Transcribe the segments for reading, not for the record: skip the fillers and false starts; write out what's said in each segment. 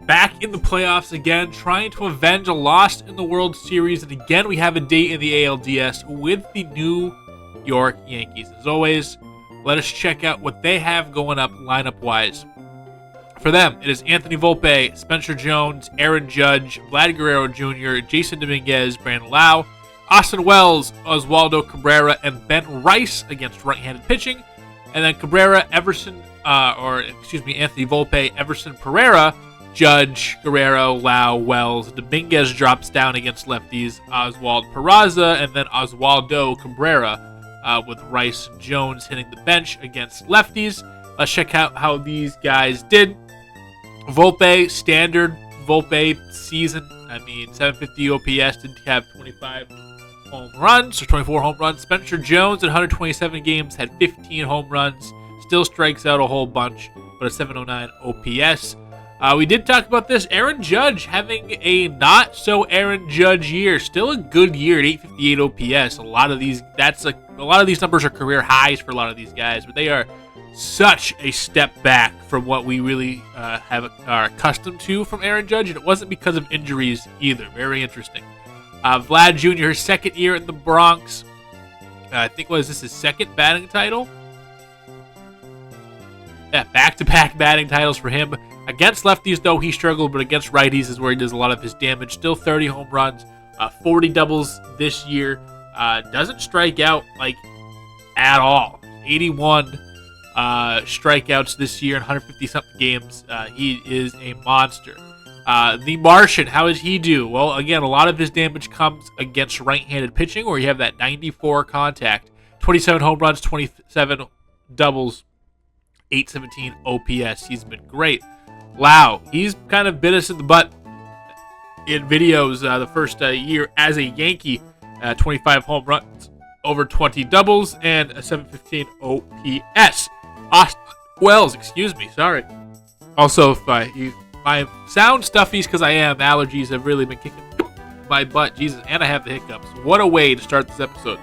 back in the playoffs again, trying to avenge a loss in the World Series. And again, we have a date in the ALDS with the New York Yankees. As always, let us check out what they have going up lineup-wise. For them, it is Anthony Volpe, Spencer Jones, Aaron Judge, Vlad Guerrero Jr., Jason Dominguez, Brandon Lau, Austin Wells, Oswaldo Cabrera, and Ben Rice against right-handed pitching. And then Cabrera, Anthony Volpe, Everson Pereira, Judge, Guerrero, Lau, Wells, Dominguez drops down against lefties, Oswald Peraza, and then Oswaldo Cabrera with Rice and Jones hitting the bench against lefties. Let's check out how these guys did. Volpe, standard Volpe season. 750 OPS, didn't have 25 home runs, or 24 home runs. Spencer Jones in 127 games had 15 home runs. Still strikes out a whole bunch, but a 709 OPS. We did talk about this. Aaron Judge having a not so Aaron Judge year. Still a good year at 858 OPS. A lot of these numbers are career highs for a lot of these guys, but they are such a step back from what we really are accustomed to from Aaron Judge, and it wasn't because of injuries either. Very interesting. Vlad Jr., his second year in the Bronx. I think, was this his second batting title? Yeah, back-to-back batting titles for him. Against lefties, though, he struggled, but against righties is where he does a lot of his damage. Still 30 home runs, 40 doubles this year. Doesn't strike out, at all. 81 strikeouts this year in 150-something games. He is a monster. The Martian, how does he do? Well, again, a lot of his damage comes against right-handed pitching, where you have that 94 contact. 27 home runs, 27 doubles, 817 OPS. He's been great. Lau, he's kind of bit us in the butt in videos the first year as a Yankee. 25 home runs, over 20 doubles, and a 715 OPS. Austin Wells, sorry. Also, if my sound stuffies, because I am, allergies have really been kicking my butt. Jesus, and I have the hiccups. What a way to start this episode.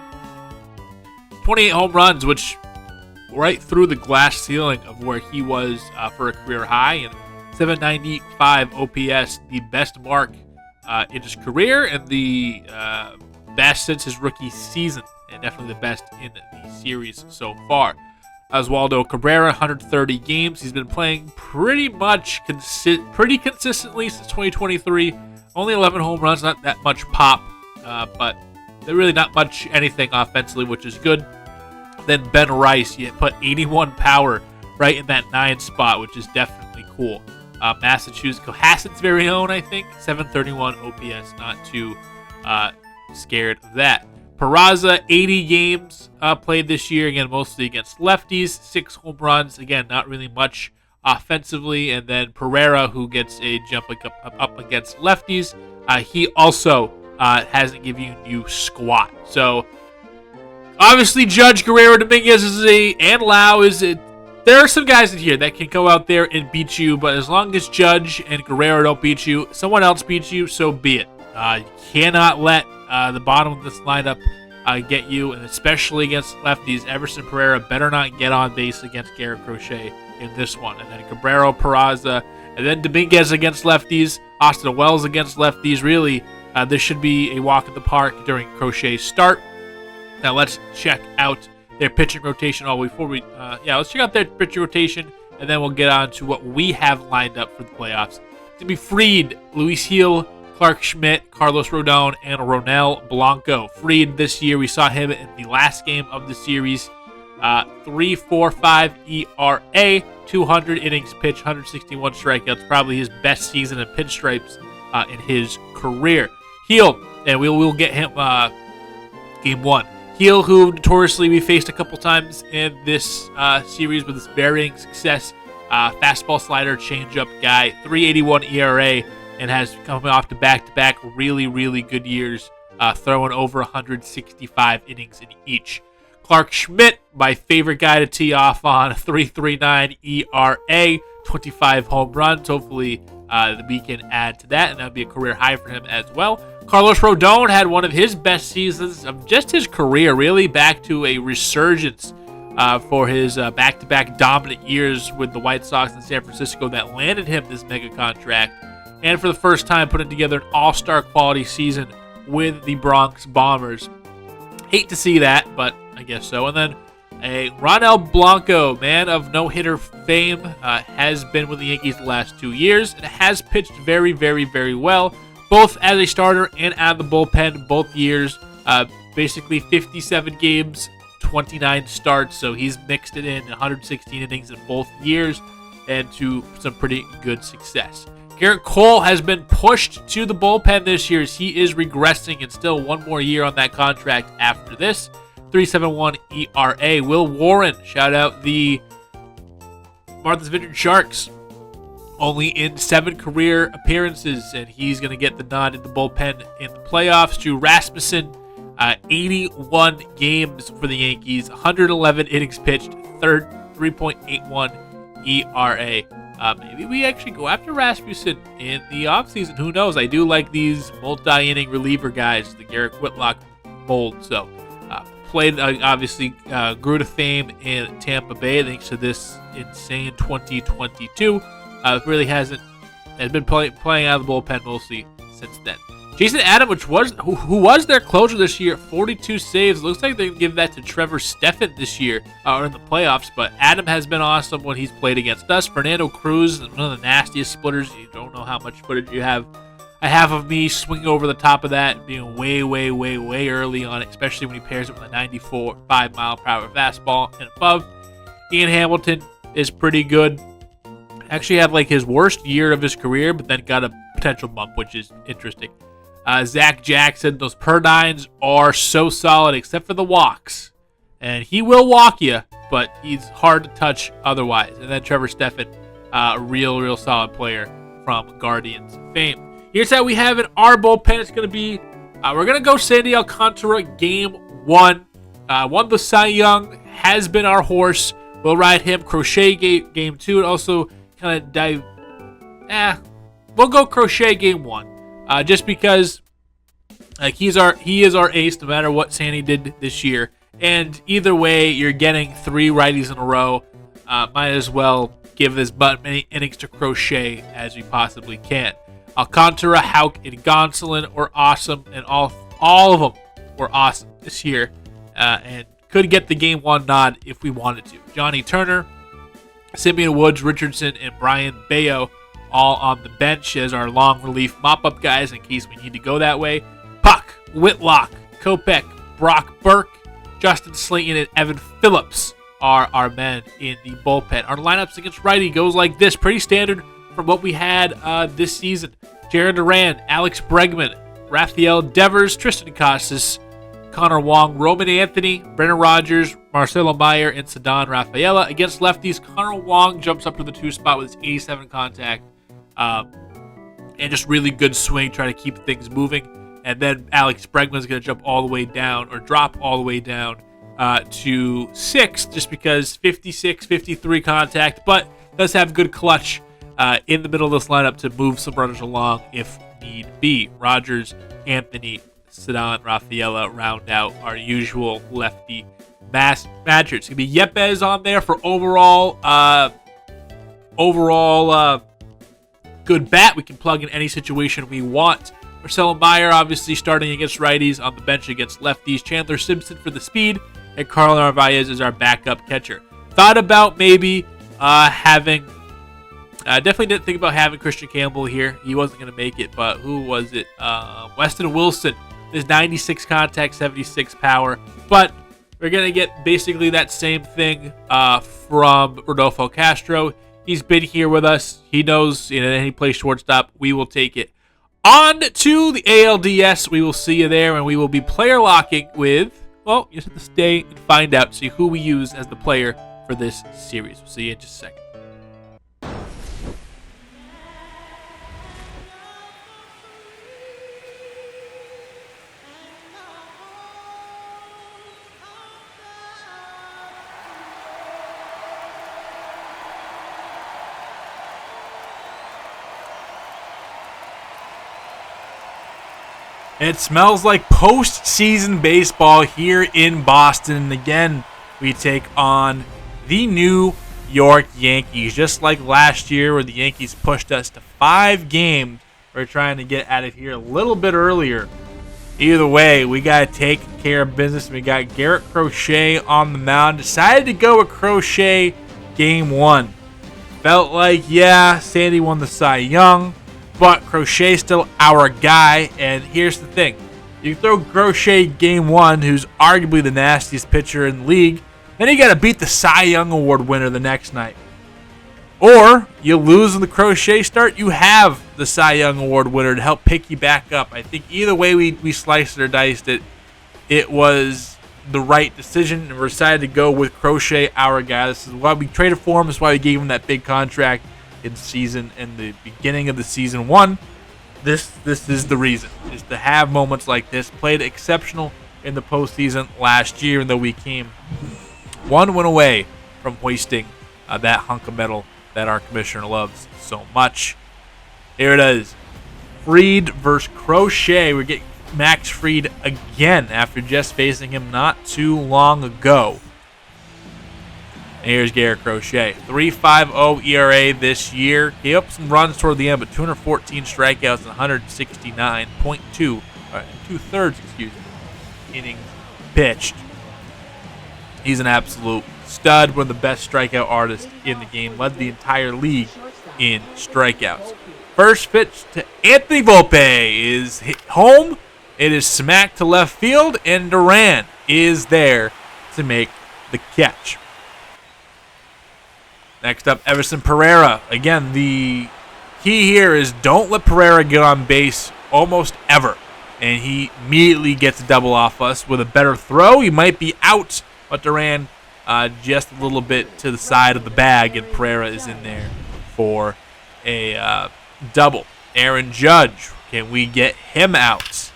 28 home runs, which right through the glass ceiling of where he was for a career high, and 795 OPS, the best mark in his career, and the best since his rookie season, and definitely the best in the series so far. Oswaldo Cabrera, 130 games. He's been playing pretty consistently since 2023. Only 11 home runs, not that much pop, but they're really not much anything offensively, which is good. Then Ben Rice, you put 81 power right in that 9 spot, which is definitely cool. Massachusetts, Cohasset's very own, I think, 731 OPS, not too scared of that. Peraza, 80 games played this year, again, mostly against lefties, 6 home runs, again, not really much offensively. And then Pereira, who gets a jump up against lefties, he also hasn't given you squat. So, obviously, Judge, Guerrero, Dominguez and Lau there are some guys in here that can go out there and beat you, but as long as Judge and Guerrero don't beat you, someone else beats you, so be it. You cannot let the bottom of this lineup get you, and especially against lefties. Everson Pereira better not get on base against Garrett Crochet in this one. And then Cabrera, Peraza, and then Dominguez against lefties, Austin Wells against lefties. Really, this should be a walk in the park during Crochet's start. Now let's check out their pitching rotation. Let's check out their pitching rotation, and then we'll get on to what we have lined up for the playoffs. To be Fried, Luis Gil, Clark Schmidt, Carlos Rodon, and Ronel Blanco. Fried this year, we saw him in the last game of the series. 3.45 ERA, 200 innings pitched, 161 strikeouts. Probably his best season in pinstripes in his career. Gil, and we'll get him game 1. Gil, who notoriously we faced a couple times in this series with his varying success. Fastball, slider, changeup guy. 3.81 ERA. And has come off to back-to-back really, really good years, throwing over 165 innings in each. Clark Schmidt, my favorite guy to tee off on, 3.39 ERA, 25 home runs. Hopefully we can add to that, and that would be a career high for him as well. Carlos Rodon had one of his best seasons of just his career, really back to a resurgence for his back-to-back dominant years with the White Sox in San Francisco that landed him this mega contract. and for the first time putting together an all-star quality season with the Bronx Bombers. Hate to see that, but I guess so. And then a Ronel Blanco, man of no-hitter fame, has been with the Yankees the last 2 years and has pitched very, very, very well, both as a starter and out of the bullpen both years. Basically 57 games, 29 starts, so he's mixed it in 116 innings in both years and to some pretty good success. Garrett Cole has been pushed to the bullpen this year as he is regressing and still one more year on that contract after this. 3.71 ERA. Will Warren, shout out the Martha's Vineyard Sharks, only in 7 career appearances, and he's going to get the nod in the bullpen in the playoffs. Drew Rasmussen, 81 games for the Yankees, 111 innings pitched, 3.81 ERA. Maybe we actually go after Rasmussen in the offseason. Who knows? I do like these multi-inning reliever guys, the Garrett Whitlock mold. So, played, obviously, grew to fame in Tampa Bay thanks to this insane 2022. Really has been playing out of the bullpen mostly since then. Jason Adam, who was their closer this year, 42 saves. Looks like they give that to Trevor Stephan this year or in the playoffs. But Adam has been awesome when he's played against us. Fernando Cruz, one of the nastiest splitters. You don't know how much footage you have. I have of me swinging over the top of that, being way, way, way, way early on it, especially when he pairs it with a 95 mile per hour fastball and above. Ian Hamilton is pretty good. Actually had like his worst year of his career, but then got a potential bump, which is interesting. Zach Jackson, those per nines are so solid except for the walks. And he will walk you, but he's hard to touch otherwise. And then Trevor Stephan, a real solid player from Guardians fame. Here's how we have in our bullpen. It's going to be, we're going to go Sandy Alcantara game 1. Won the Cy Young, has been our horse. We'll ride him. Crochet game 2, and also kind of we'll go Crochet game 1. Just because he is our ace no matter what Sandy did this year. And either way, you're getting 3 righties in a row. Might as well give as many innings to Crochet as we possibly can. Alcantara, Houck, and Gonsolin were awesome, and all of them were awesome this year. And could get the game 1 nod if we wanted to. Johnny Turner, Simeon Woods, Richardson, and Brian Bayo all on the bench as our long relief mop-up guys in case we need to go that way. Puck, Whitlock, Kopech, Brock Burke, Justin Slayton, and Evan Phillips are our men in the bullpen. Our lineups against righty goes like this. Pretty standard from what we had this season. Jared Duran, Alex Bregman, Rafael Devers, Tristan Casas, Connor Wong, Roman Anthony, Brennan Rodgers, Marcelo Meyer, and Ceddanne Rafaela. Against lefties, Connor Wong jumps up to the 2 spot with his 87 contact. And just really good swing, trying to keep things moving. And then Alex Bregman's going to jump all the way down, or drop all the way down to 6, just because 56, 53 contact, but does have good clutch in the middle of this lineup to move some runners along if need be. Rodgers, Anthony, Ceddanne, Rafaela round out our usual lefty matchups. It's going to be Yepes on there for overall good bat. We can plug in any situation we want. Marcelo Meyer obviously starting against righties, on the bench against lefties. Chandler Simpson for the speed, and Carl Narvaez is our backup catcher. Thought about maybe having, definitely didn't think about having Christian Campbell here. He wasn't going to make it, but who was it? Weston Wilson. There's 96 contact, 76 power, but we're going to get basically that same thing from Rodolfo Castro. He's been here with us. He knows, any place shortstop, we will take it. On to the ALDS. We will see you there, and we will be player locking with, well, you just have to stay and find out, see who we use as the player for this series. We'll see you in just a second. It smells like postseason baseball here in Boston. And again, we take on the New York Yankees. Just like last year where the Yankees pushed us to 5 games we're trying to get out of here a little bit earlier. Either way, we got to take care of business. We got Garrett Crochet on the mound. Decided to go with Crochet game 1. Felt like, yeah, Sandy won the Cy Young, but Crochet's still our guy. And here's the thing. You throw Crochet game 1, who's arguably the nastiest pitcher in the league, then you got to beat the Cy Young Award winner the next night. Or you lose in the Crochet start, you have the Cy Young Award winner to help pick you back up. I think either way we sliced it or diced it, it was the right decision, and we decided to go with Crochet, our guy. This is why we traded for him. This is why we gave him that big contract in the beginning of the season 1. This is the reason, is to have moments like this. Played exceptional in the postseason last year, and though we came one win away from hoisting that hunk of metal that our commissioner loves so much. Here it is. Fried versus Crochet. We're getting Max Fried again after just facing him not too long ago. And here's Garrett Crochet. 3.50 ERA this year. Gave up some runs toward the end, but 214 strikeouts and 169.2, two-thirds, innings pitched. He's an absolute stud, one of the best strikeout artists in the game. Led the entire league in strikeouts. First pitch to Anthony Volpe is hit home. It is smacked to left field, and Duran is there to make the catch. Next up, Everson Pereira. Again, the key here is don't let Pereira get on base almost ever. And he immediately gets a double off us. With a better throw, he might be out, but Duran just a little bit to the side of the bag, and Pereira is in there for a double. Aaron Judge, can we get him out?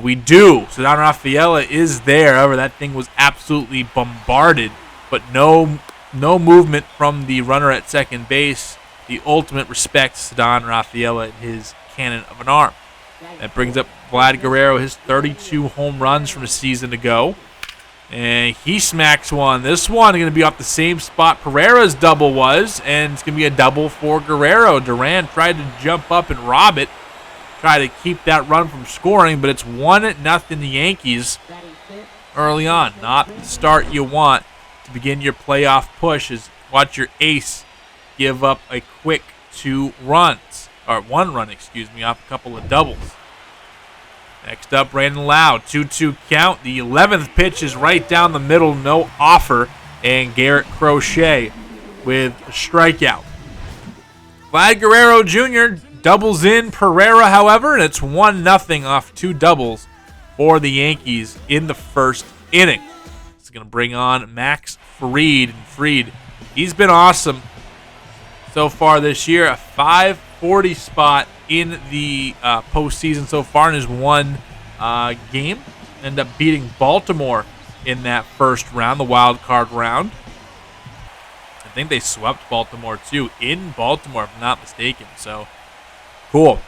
We do. Ceddanne Rafaela is there. However, that thing was absolutely bombarded, but no movement from the runner at second base. The ultimate respect to Ceddanne Rafaela and his cannon of an arm. That brings up Vlad Guerrero, his 32 home runs from a season ago. And he smacks one. This one is going to be off the same spot Pereira's double was, and it's going to be a double for Guerrero. Duran tried to jump up and rob it, try to keep that run from scoring, but it's 1-0 the Yankees early on. Not the start you want to begin your playoff push. Is watch your ace give up a quick 1 run, off a couple of doubles. Next up, Brandon Lowe, 2-2 count. The 11th pitch is right down the middle, no offer, and Garrett Crochet with a strikeout. Vlad Guerrero Jr. doubles in Pereira, however, and it's 1-0 off 2 doubles for the Yankees in the first inning. It's going to bring on Max Fried. And Fried, he's been awesome so far this year. A 540 spot in the postseason so far in his one game. Ended up beating Baltimore in that first round, the wild card round. I think they swept Baltimore too, in Baltimore if I'm not mistaken. So cool.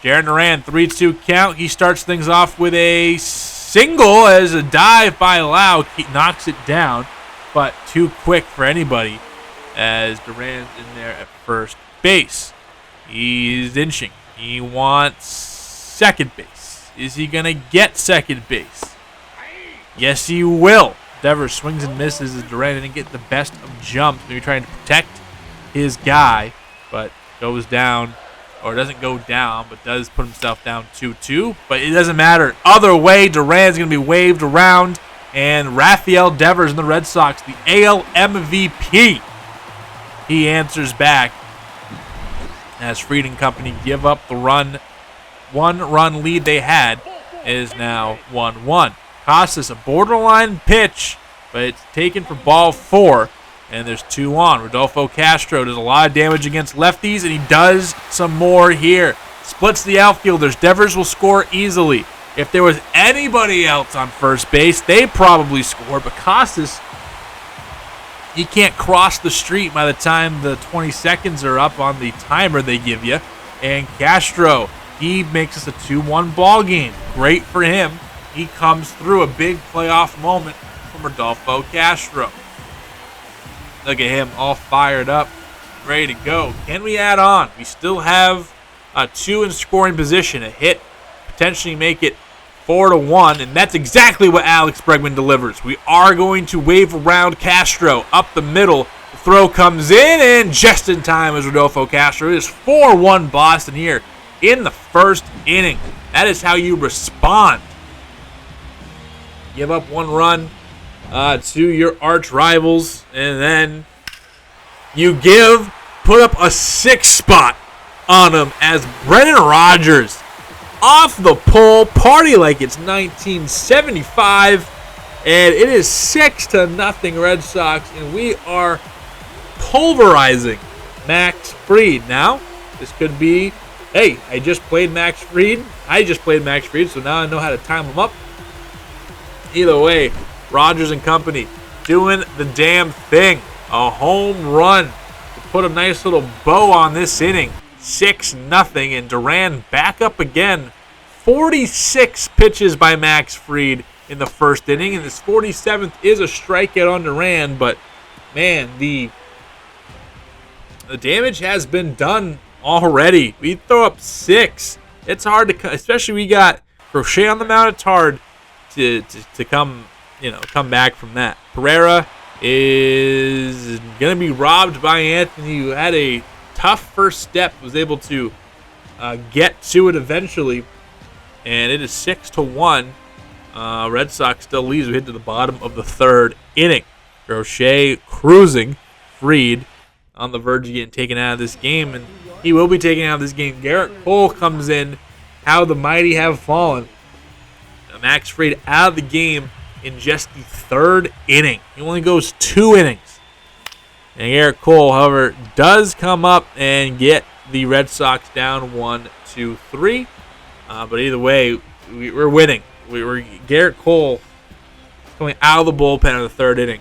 Jarren Duran, 3-2 count. He starts things off with a single as a dive by Lau knocks it down, but too quick for anybody as Duran's in there at first base. He's inching. He wants second base. Is he going to get second base? Yes, he will. Devers swings and misses as Duran didn't get the best of jumps. Maybe trying to protect his guy, but goes down, or doesn't go down, but does put himself down 2-2. But it doesn't matter. Other way, Duran's going to be waved around, and Rafael Devers in the Red Sox, the AL MVP, he answers back as Fried and company give up the run. 1-run lead they had is now 1-1. Costas, a borderline pitch, but it's taken for ball 4, and there's 2 on. Rodolfo Castro does a lot of damage against lefties, and he does some more here. Splits the outfielders. Devers will score easily. If there was anybody else on first base, they probably score, but Costas, he can't cross the street by the time the 20 seconds are up on the timer they give you. And Castro, he makes us a 2-1 ball game. Great for him. He comes through a big playoff moment from Rodolfo Castro. Look at him all fired up, ready to go. Can we add on? We still have two in scoring position. A hit, potentially make it 4-1, and that's exactly what Alex Bregman delivers. We are going to wave around Castro up the middle. The throw comes in, and just in time is Rodolfo Castro. It is 4-1 Boston here in the first inning. That is how you respond. Give up one run to your arch rivals, and then you put up a 6 spot on them as Brendan Rodgers off the pole, party like it's 1975, and it is 6-0 Red Sox, and we are pulverizing Max Fried. Now, this could be, hey, I just played Max Fried, so now I know how to time him up. Either way, Rodgers and company doing the damn thing. A home run to put a nice little bow on this inning. 6-0, and Duran back up again. 46 pitches by Max Fried in the first inning, and this 47th is a strikeout on Duran, but man, the damage has been done already. We throw up 6. It's hard to, especially we got Crochet on the mound. It's hard to come back from that. Pereira is going to be robbed by Anthony, who had a tough first step, was able to get to it eventually, and it is 6-1. Red Sox still leads. We hit to the bottom of the third inning. Crochet cruising. Fried on the verge of getting taken out of this game, and he will be taken out of this game. Garrett Cole comes in. How the mighty have fallen. Max Fried out of the game in just the third inning. He only goes 2 innings. And Garrett Cole, however, does come up and get the Red Sox down 1-3. But either way, we're winning. We're Garrett Cole coming out of the bullpen in the third inning.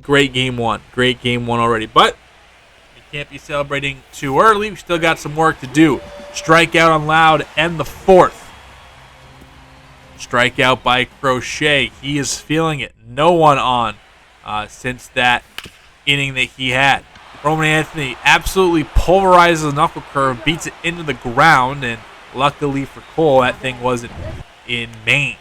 Great game one already. But we can't be celebrating too early. We still got some work to do. Strikeout on Loud and the 4th. Strikeout by Crochet. He is feeling it. No one on since that inning that he had. Roman Anthony absolutely pulverizes the knuckle curve, beats it into the ground, and luckily for Cole, that thing wasn't in Maine.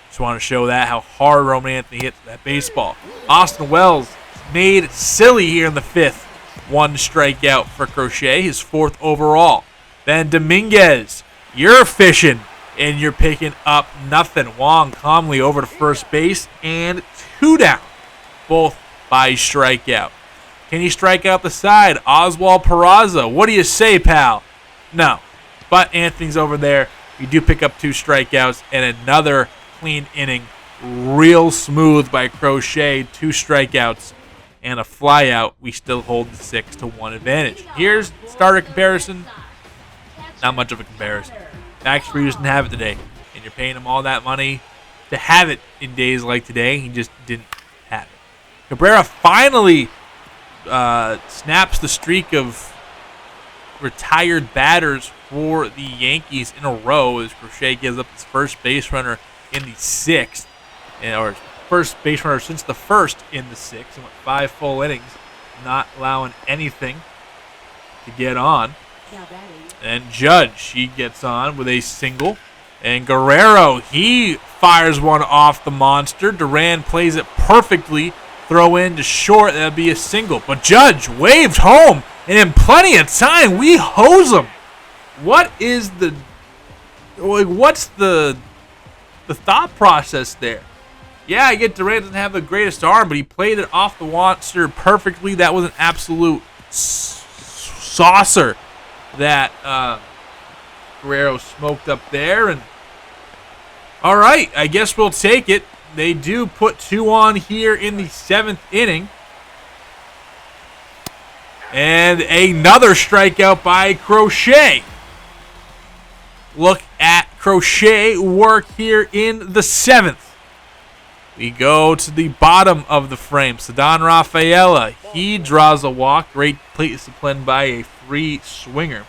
Just want to show that, how hard Roman Anthony hits that baseball. Austin Wells made silly here in the 5th. 1 strikeout for Crochet, his 4th overall. Then Dominguez, you're fishing, and you're picking up nothing. Wong calmly over to first base, and 2 down, both by strikeout. Can he strike out the side? Oswald Peraza, what do you say, pal? No, but Anthony's over there. We do pick up 2 strikeouts and another clean inning. Real smooth by Crochet, 2 strikeouts and a flyout. We still hold the 6-1 advantage. Here's starter comparison. Not much of a comparison. Max Fried doesn't have it today, and you're paying him all that money to have it in days like today. He just didn't have it. Cabrera finally snaps the streak of retired batters for the Yankees in a row as Crochet gives up his first base runner in the 6th, or first base runner since the 1st in the 6th, and went 5 full innings, not allowing anything to get on. And Judge, he gets on with a single. And Guerrero, he fires one off the monster. Duran plays it perfectly. Throw in to short, that'll be a single. But Judge waved home, and in plenty of time, we hose him. What's the thought process there? Yeah, I get Duran doesn't have the greatest arm, but he played it off the monster perfectly. That was an absolute saucer that Guerrero smoked up there. And all right, I guess we'll take it. They do put 2 on here in the 7th inning. And another strikeout by Crochet. Look at Crochet work here in the 7th. We go to the bottom of the frame. Ceddanne Rafaela, he draws a walk. Great plate discipline by a free swinger.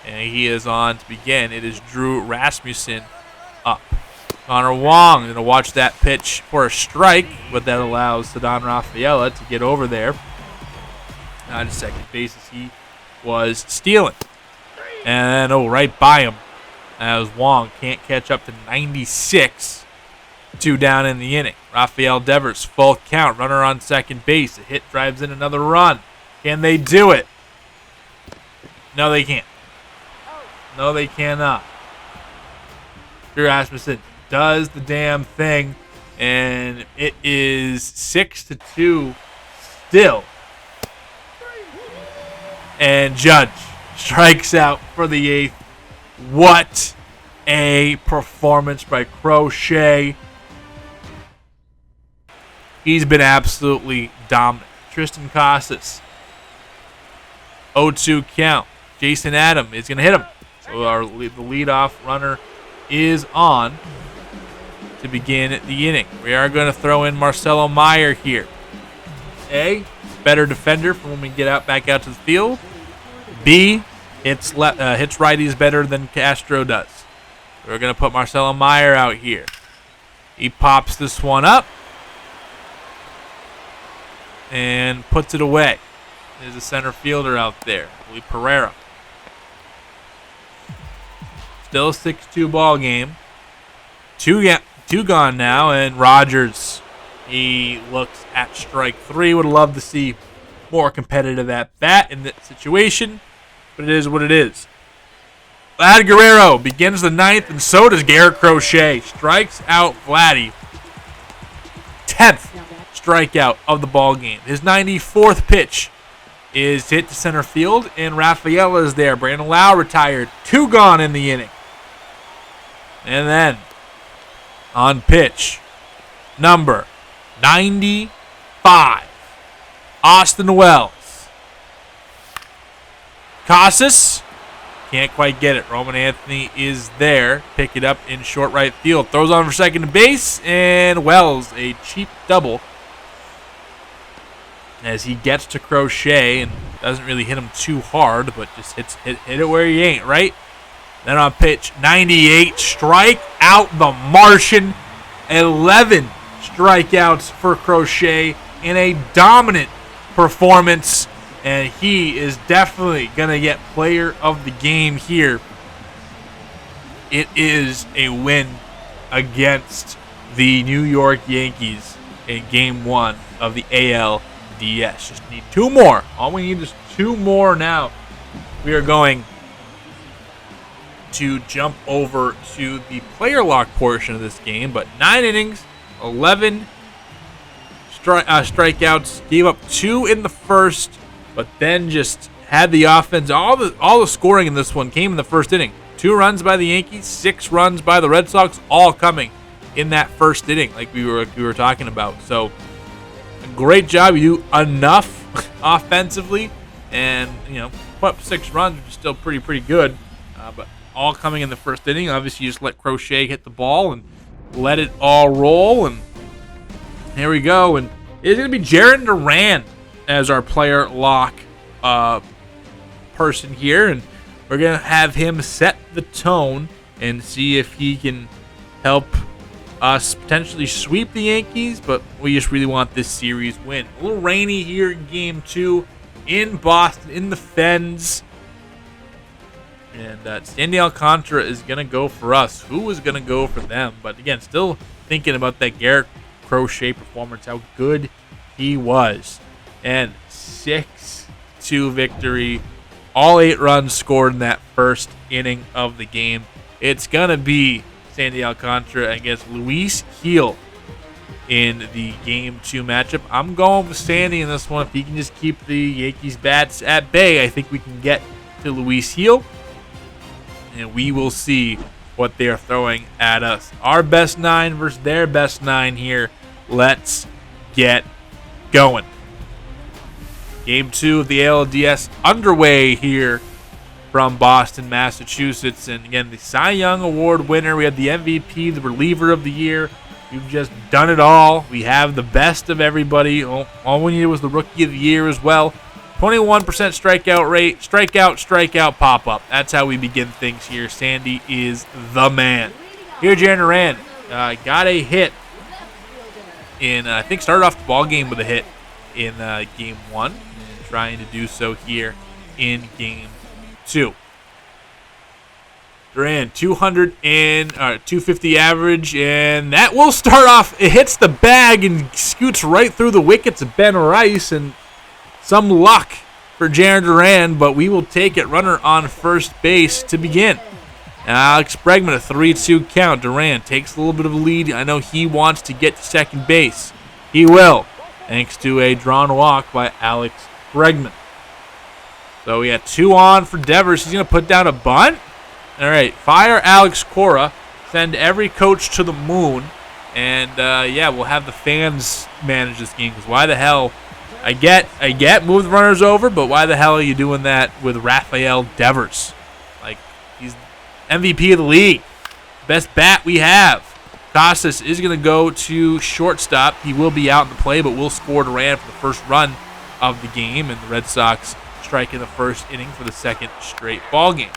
And he is on to begin. It is Drew Rasmussen up. Connor Wong going to watch that pitch for a strike, but that allows Ceddanne Rafaela to get over there. On second base as he was stealing. And then, right by him. That was Wong. Can't catch up to 96. 2 down in the inning. Rafael Devers, full count. Runner on second base. A hit drives in another run. Can they do it? No, they can't. No, they cannot. Drew Asmussen does the damn thing. And it is 6-2 still. And Judge strikes out for the 8th. What a performance by Crochet. He's been absolutely dominant. Tristan Casas, 0-2 count. Jason Adam is going to hit him. So the leadoff runner is on to begin the inning. We are going to throw in Marcelo Meyer here. A, better defender for when we get back out to the field. B, hits righties better than Castro does. We're going to put Marcelo Meyer out here. He pops this one up and puts it away. There's a center fielder out there, Lee Pereira. Still a 6-2 ball game. Two gone now, and Rogers, he looks at strike 3. Would love to see more competitive at bat in that situation, but it is what it is. Vlad Guerrero begins the 9th, and so does Garrett Crochet. Strikes out Vladdy. 10th strikeout of the ball game. His 94th pitch is hit to center field, and Rafaela is there. Brandon Lau retired. 2 gone in the inning. And then, on pitch, number 95, Austin Wells. Casas can't quite get it. Roman Anthony is there. Pick it up in short right field. Throws on for second base, and Wells, a cheap double as he gets to Crochet and doesn't really hit him too hard, but just hit it where he ain't, right? Then on pitch 98, strike out the Martian. 11 strikeouts for Crochet in a dominant performance, and he is definitely going to get player of the game here. It is a win against the New York Yankees in Game 1 of the ALDS. Just need 2 more. All we need is 2 more now. We are going to jump over to the player lock portion of this game, but 9 innings, 11 strikeouts, gave up 2 in the first, but then just had the offense. All the scoring in this one came in the first inning. 2 runs by the Yankees, 6 runs by the Red Sox, all coming in that first inning, like we were talking about. So, great job. You do enough offensively, and put up 6 runs, which is still pretty good. But all coming in the first inning. Obviously, you just let Crochet hit the ball and let it all roll. And here we go. And it's going to be Jaron Duran as our player lock person here. And we're going to have him set the tone and see if he can help us potentially sweep the Yankees. But we just really want this series win. A little rainy here in Game 2 in Boston, in the Fens. And Sandy Alcantara is going to go for us. Who is going to go for them? But again, still thinking about that Garrett Crochet performance, how good he was. And 6-2 victory. All 8 runs scored in that first inning of the game. It's going to be Sandy Alcantara against Luis Gil in the Game 2 matchup. I'm going with Sandy in this one. If he can just keep the Yankees bats at bay, I think we can get to Luis Gil. And we will see what they're throwing at us. Our best 9 versus their best 9 here. Let's get going. Game 2 of the ALDS underway here from Boston, Massachusetts. And again, the Cy Young Award winner. We had the MVP, the reliever of the year. We've just done it all. We have the best of everybody. All we needed was the rookie of the year as well. 21% strikeout rate, strikeout, pop-up. That's how we begin things here. Sandy is the man. Here, Jaron Duran got a hit in, I think started off the ball game with a hit in Game 1. And trying to do so here in Game 2. Duran, 250 average, and that will start off. It hits the bag and scoots right through the wickets of Ben Rice, and some luck for Jarren Duran, but we will take it. Runner on first base to begin. Alex Bregman, a 3-2 count. Duran takes a little bit of a lead. I know he wants to get to second base. He will, thanks to a drawn walk by Alex Bregman. So we got 2 on for Devers. He's going to put down a bunt. All right, fire Alex Cora. Send every coach to the moon. And, we'll have the fans manage this game. Because why the hell? I get move the runners over, but why the hell are you doing that with Rafael Devers? Like, he's MVP of the league. Best bat we have. Casas is going to go to shortstop. He will be out in the play, but will score Duran for the first run of the game. And the Red Sox strike in the first inning for the second straight ball game.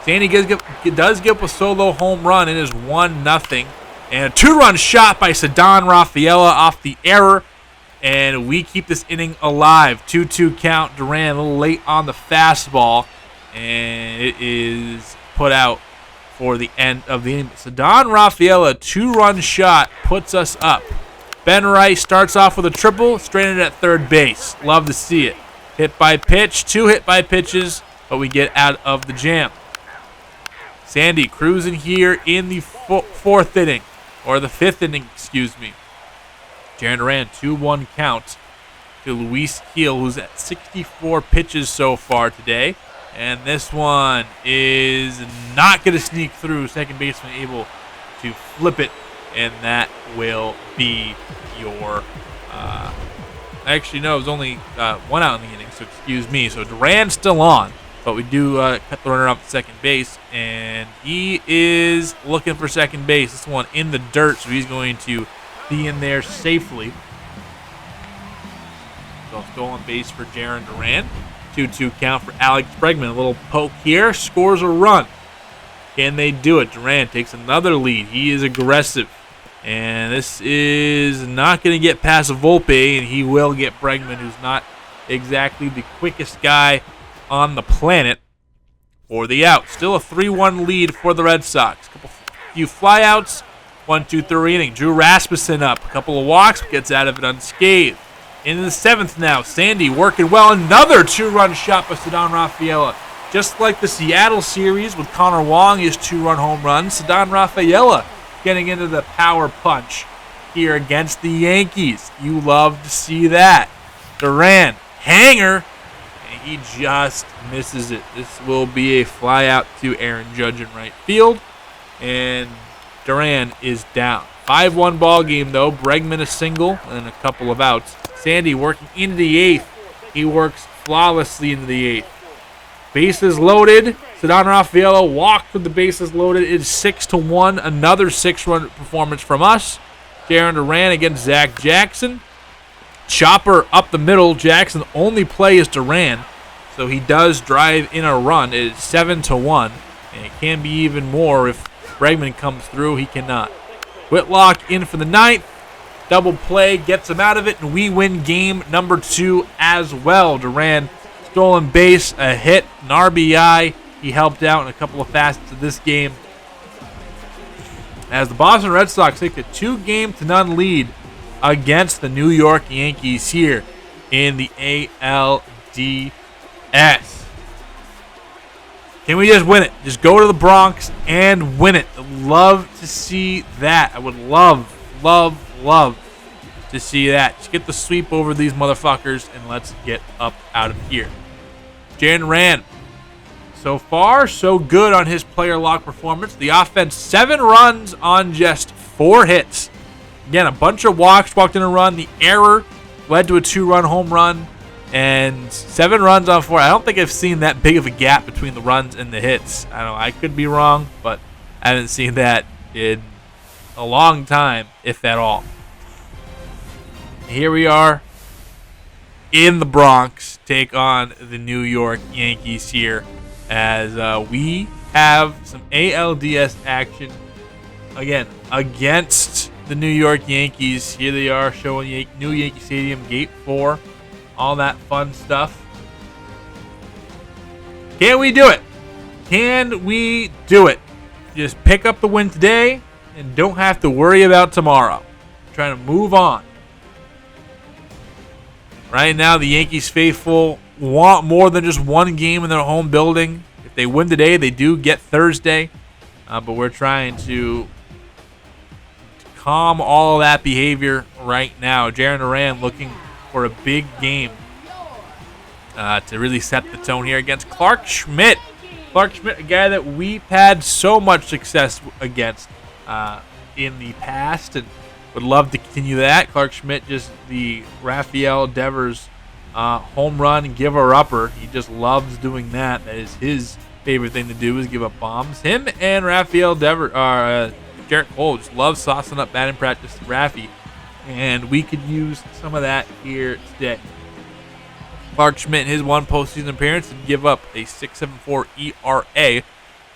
Sandy does give up a solo home run. It is 1-0. And a 2-run shot by Ceddanne Rafaela off the error. And we keep this inning alive. 2-2 count. Duran a little late on the fastball. And it is put out for the end of the inning. Ceddanne Rafaela, 2-run shot, puts us up. Ben Rice starts off with a triple, stranded at third base. Love to see it. Hit by pitch, 2 hit by pitches, but we get out of the jam. Sandy cruising here in the fourth inning, or the fifth inning, excuse me. Jarren Duran, 2-1 count to Luis Gil, who's at 64 pitches so far today. And this one is not going to sneak through. Second baseman able to flip it, and that will be your... actually, no, it was only 1 out in the inning, so excuse me. So Duran's still on, but we do cut the runner off at second base, and he is looking for second base. This one in the dirt, so he's going to be in there safely. So stolen base for Jarren Duran. 2-2 count for Alex Bregman. A little poke here, scores a run. Can they do it? Duran takes another lead. He is aggressive. And this is not going to get past Volpe, and he will get Bregman, who's not exactly the quickest guy on the planet, for the out. Still a 3-1 lead for the Red Sox. Few flyouts. 1-2-3 inning. Drew Rasmussen up. A couple of walks, gets out of it unscathed. In the 7th now, Sandy working well. Another 2-run shot by Ceddanne Rafaela. Just like the Seattle series with Connor Wong, his 2-run home run. Ceddanne Rafaela getting into the power punch here against the Yankees. You love to see that. Duran, hanger, and he just misses it. This will be a fly out to Aaron Judge in right field, and Duran is down. 5-1 ball game though. Bregman a single and a couple of outs. Sandy working into the 8th. He works flawlessly into the 8th. Bases loaded. Ceddanne Rafaela walked with the bases loaded. It's 6-1. Another 6-run performance from us. Jarren Duran against Zach Jackson. Chopper up the middle. Jackson only play is Duran, so he does drive in a run. It is 7-1, and it can be even more if Bregman comes through. He cannot. Whitlock in for the 9th. Double play gets him out of it, and we win game number 2 as well. Duran, stolen base, a hit, an RBI. He helped out in a couple of facets of this game, as the Boston Red Sox take a 2-0 lead against the New York Yankees here in the ALDS. Can we just win it? Just go to the Bronx and win it. I'd love to see that. I would love to see that. Just get the sweep over these motherfuckers and let's get up out of here. Jarren Duran, so far so good on his player lock performance. The offense, 7 runs on just 4 hits. Again, a bunch of walks, walked in a run. The error led to a 2-run home run. And 7 runs on 4. I don't think I've seen that big of a gap between the runs and the hits. I don't know. I could be wrong, but I haven't seen that in a long time, if at all. Here we are in the Bronx, take on the New York Yankees here, as we have some ALDS action again against the New York Yankees. Here they are showing new Yankee Stadium, Gate 4, all that fun stuff. Can we do it? Can we do it? Just pick up the win today and don't have to worry about tomorrow. Trying to move on. Right now, the Yankees faithful want more than just one game in their home building. If they win today, they do get Thursday. But we're trying to calm all of that behavior right now. Jarren Duran looking for a big game to really set the tone here against Clarke Schmidt. Clarke Schmidt, a guy that we've had so much success against in the past and would love to continue that. Clarke Schmidt, just the Rafael Devers home run giver-upper. He just loves doing that. That is his favorite thing to do, is give up bombs. Him and Rafael Devers, Garrett Cole, just loves saucing up batting practice to Rafi, and we could use some of that here today. Clarke Schmidt, in his one postseason appearance, did give up a 6.74 ERA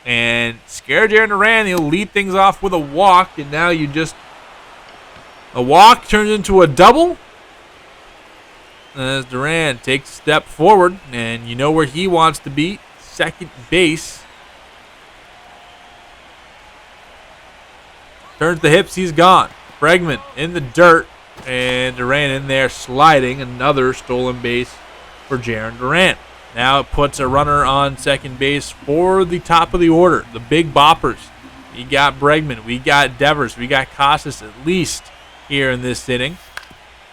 and scare Jarren Duran. He'll lead things off with a walk, and now a walk turns into a double as Duran takes a step forward, and you know where he wants to be, second base. Turns the hips, he's gone. Bregman in the dirt, and Duran in there sliding. Another stolen base for Jarren Duran. Now it puts a runner on second base for the top of the order, the big boppers. We got Bregman, we got Devers, we got Casas at least here in this inning.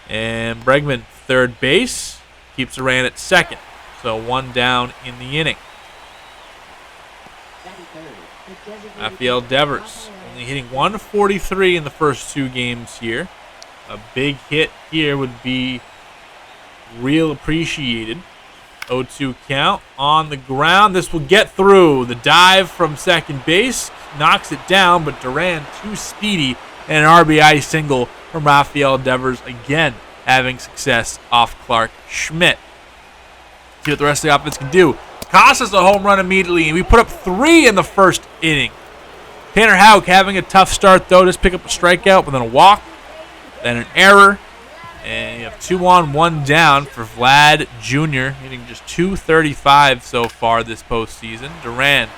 And Bregman, third base, keeps Duran at second. So one down in the inning. Rafael Devers only hitting 143 in the first two games here. A big hit here would be real appreciated. 0-2 count on the ground. This will get through. The dive from second base knocks it down, but Duran too speedy, and an RBI single from Rafael Devers, again having success off Clarke Schmidt. See what the rest of the offense can do. Casas a home run immediately, and we put up 3 in the first inning. Tanner Houck having a tough start, though. Just pick up a strikeout, but then a walk, then an error. And you have 2 on, 1 down for Vlad Jr., hitting just .235 so far this postseason. Duran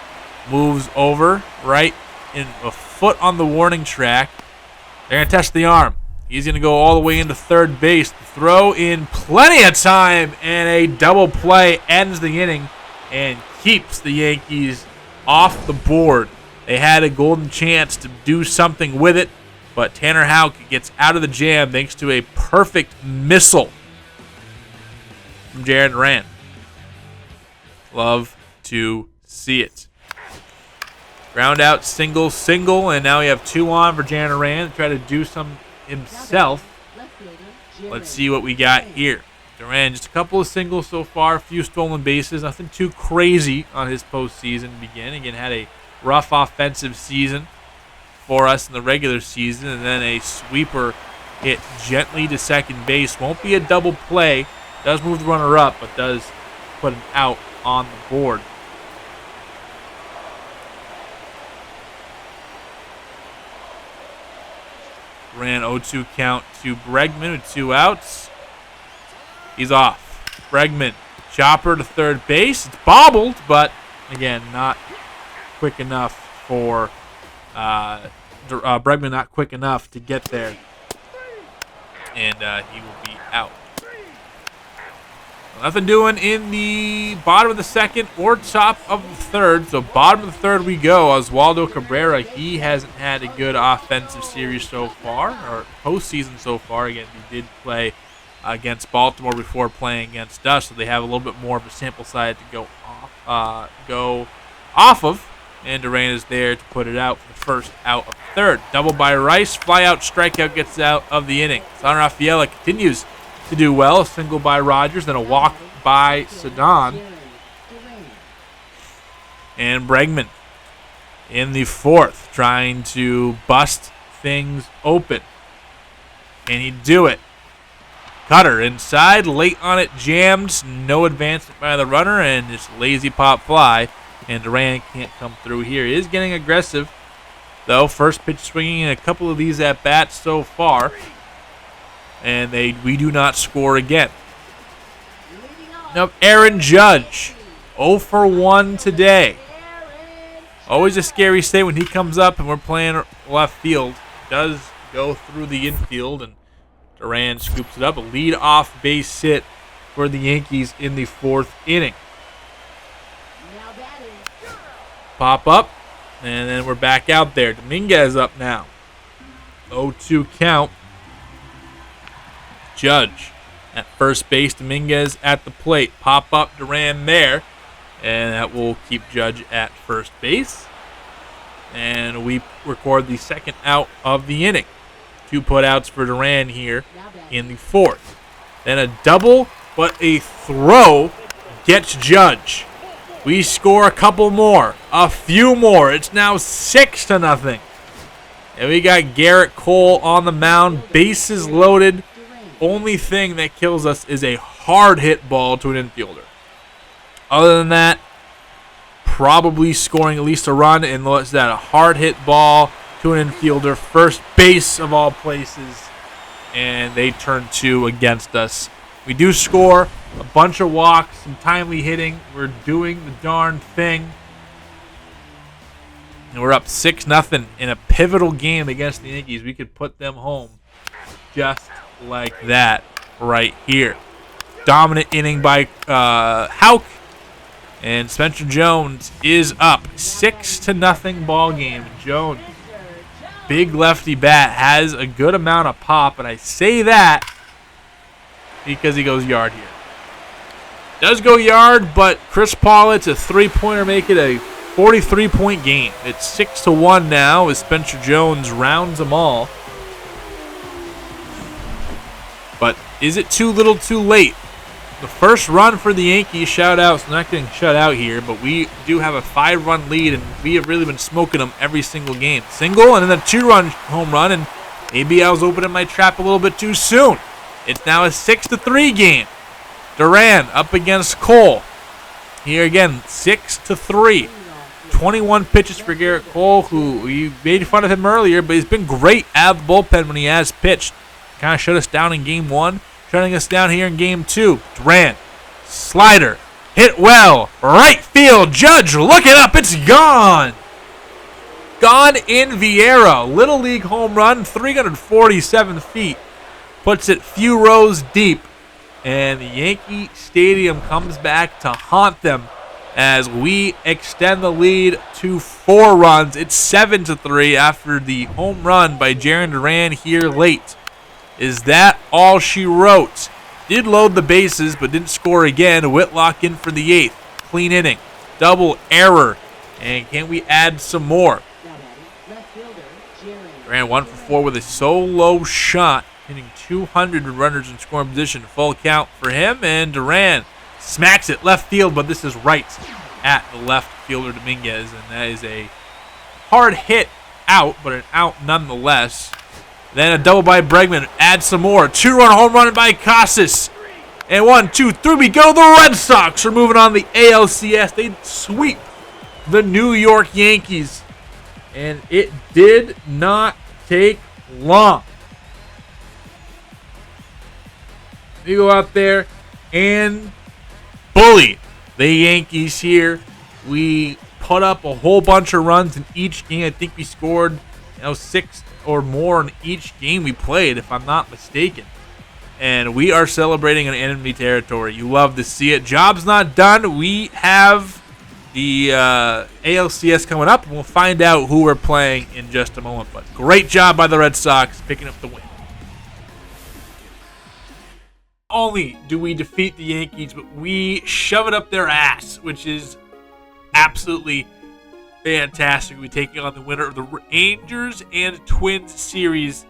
moves over right in a foot on the warning track. They're going to test the arm. He's going to go all the way into third base. The throw in plenty of time, and a double play ends the inning and keeps the Yankees off the board. They had a golden chance to do something with it, but Tanner Houck gets out of the jam thanks to a perfect missile from Jarren Duran. Love to see it. Ground out, single, and now we have 2 on for Jarren Duran to try to do some himself. Let's see what we got here. Duran, just a couple of singles so far, a few stolen bases, nothing too crazy on his postseason begin. Again, had a rough offensive season for us in the regular season, and then a sweeper hit gently to second base. Won't be a double play. Does move the runner up, but does put an out on the board. Ran 0-2 count to Bregman with 2 outs. He's off. Bregman, chopper to third base. It's bobbled, but again, not quick enough for Bregman, not quick enough to get there, and he will be out. Nothing doing in the bottom of the second or top of the third. So bottom of the third we go. Oswaldo Cabrera, he hasn't had a good offensive series so far, or postseason so far. Again, he did play against Baltimore before playing against us, so they have a little bit more of a sample size to go off of. And Duran is there to put it out for the first out of third. Double by Rice. Fly out, strikeout gets out of the inning. San Rafaela continues to do well. A single by Rogers, then a walk by Sedan. And Bregman in the fourth, trying to bust things open. Can he do it? Cutter inside, late on it, jammed. No advancement by the runner, and just lazy pop fly. And Duran can't come through here. He is getting aggressive, though. First pitch swinging in a couple of these at-bats so far. And we do not score again. Now Aaron Judge, 0 for 1 today. Always a scary state when he comes up and we're playing left field. Does go through the infield, and Duran scoops it up. A lead-off base hit for the Yankees in the 4th inning. Pop up, and then we're back out there. Dominguez up now. 0-2 count. Judge at first base. Dominguez at the plate. Pop up, Duran there. And that will keep Judge at first base. And we record the second out of the inning. 2 putouts for Duran here in the 4th. Then a double, but a throw gets Judge. We score a couple more, a few more. It's now 6-0. And we got Garrett Cole on the mound, bases loaded. Only thing that kills us is a hard hit ball to an infielder. Other than that, probably scoring at least a run, and what's that? A hard hit ball to an infielder, first base of all places, and they turn 2 against us. We do score a bunch of walks, some timely hitting. We're doing the darn thing. And we're up 6-0 in a pivotal game against the Yankees. We could put them home just like that right here. Dominant inning by Houck. And Spencer Jones is up. 6-0 ball game. Jones, big lefty bat, has a good amount of pop. And I say that because he goes yard here. Does go yard, but Chris Pollitt's a 3-pointer, make it a 43-point game. It's 6-1 now as Spencer Jones rounds them all. But is it too little too late? The first run for the Yankees, shout out, so not getting shut out here, but we do have a 5-run lead, and we have really been smoking them every single game. Single, and then a 2-run home run, and maybe I was opening my trap a little bit too soon. It's now a 6-3 game. Duran up against Cole. Here again, 6-3. 21 pitches for Garrett Cole, who we made fun of him earlier, but he's been great out of the bullpen when he has pitched. Kind of shut us down in game 1. Shutting us down here in game 2. Duran, slider, hit well, right field. Judge, look it up, it's gone. Gone in Vieira. Little League home run, 347 feet. Puts it few rows deep. And the Yankee Stadium comes back to haunt them as we extend the lead to 4 runs. It's 7-3 after the home run by Jarren Duran here late. Is that all she wrote? Did load the bases, but didn't score again. Whitlock in for the 8th. Clean inning. Double error. And can we add some more? Duran 1 for 4 with a solo shot. Hitting 200 runners in scoring position. Full count for him. And Duran smacks it left field, but this is right at the left fielder Dominguez. And that is a hard hit out, but an out nonetheless. Then a double by Bregman. Add some more. 2-run home run by Casas. And 1, 2, 3, we go. The Red Sox are moving on the ALCS. They sweep the New York Yankees. And it did not take long. We go out there and bully the Yankees here. We put up a whole bunch of runs in each game. I think we scored 6 or more in each game we played, if I'm not mistaken. And we are celebrating in enemy territory. You love to see it. Job's not done. We have the ALCS coming up, and we'll find out who we're playing in just a moment. But great job by the Red Sox picking up the win. Not only do we defeat the Yankees, but we shove it up their ass, which is absolutely fantastic. We're taking on the winner of the Rangers and Twins series.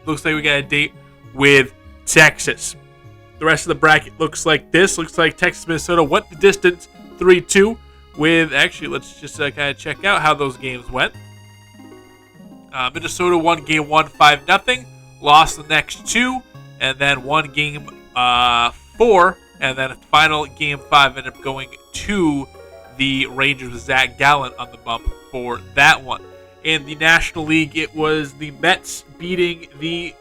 Looks like we got a date with Texas. The rest of the bracket looks like this. Looks like Texas, Minnesota went the distance 3-2 with, actually, let's just kind of check out how those games went. Minnesota won game 1 5-0, lost the next 2, and then won game 4, and then final game 5 ended up going to the Rangers with Zach Gallen on the bump for that one. In the National League, it was the Mets beating the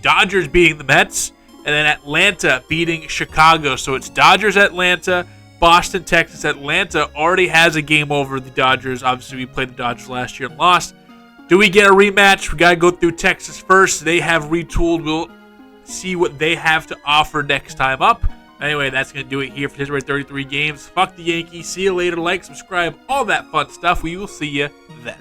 Dodgers beating the Mets, and then Atlanta beating Chicago. So it's Dodgers, Atlanta, Boston, Texas. Atlanta already has a game over the Dodgers. Obviously, we played the Dodgers last year and lost. Do we get a rematch? We got to go through Texas first. They have retooled. We'll see what they have to offer next time up. Anyway, that's going to do it here for February 33 games. Fuck the Yankees. See you later. Like, subscribe, all that fun stuff. We will see you then.